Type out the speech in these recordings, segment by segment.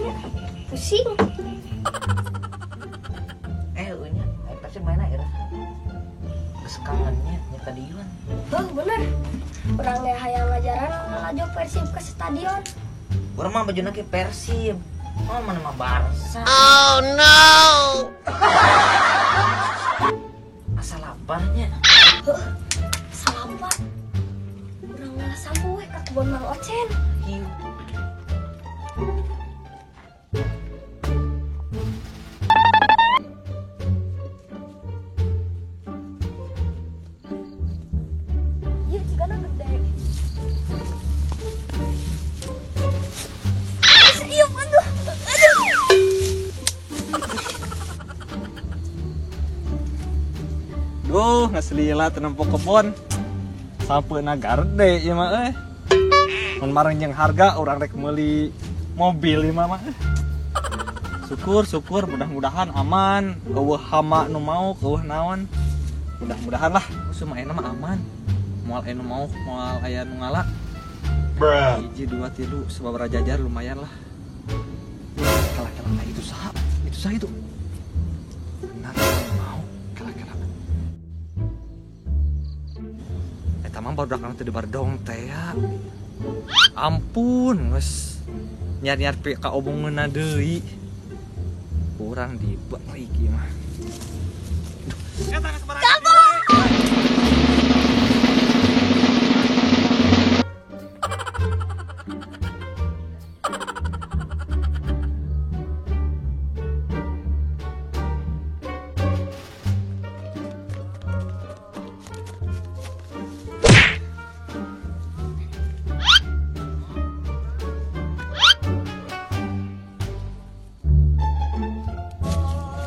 ya. Pusing. Eunya, pasti main aja lah. Kesekangannya nyata diuan. Oh bener. Orangnya hayang ngajaran ngalajo Persib ke stadion. Orang mah baju nake Persib. Oh mana mah Barca. Oh no. Asal apanya? Salah apa? Orang ngerasa gue ke kebun Mang Ocen. Hiu. Iya cigana gede. Iya aduh. Duh, ngeselila tenempok kebon. Sampai nagarde ya mah mun mareng jeung harga urang rek meuli mobil ieu mah. Syukur mudah-mudahan aman. Eueuh hama nu mau, eueuh naon. Mudah-mudahan lah usum ayeuna mah aman. Moal anu mau, moal aya nu ngala. Bruh. 1 2 3 sababaraha jajar lumayan lah. Kala-kala itu saha? Itu saha itu? Benar mau kala-kala. Eta mah baru dakang teu dibar dong teh ya. Ampun, geus nyar-nyar ka omongeunna deui. Kurang dibalik ieu mah. Eta sabarang.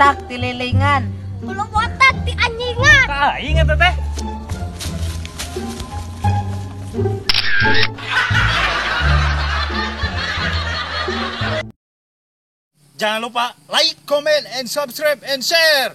Tak dililingan. Belum botak di anjingan. Ingat teh. Jangan lupa like, comment, and subscribe and share.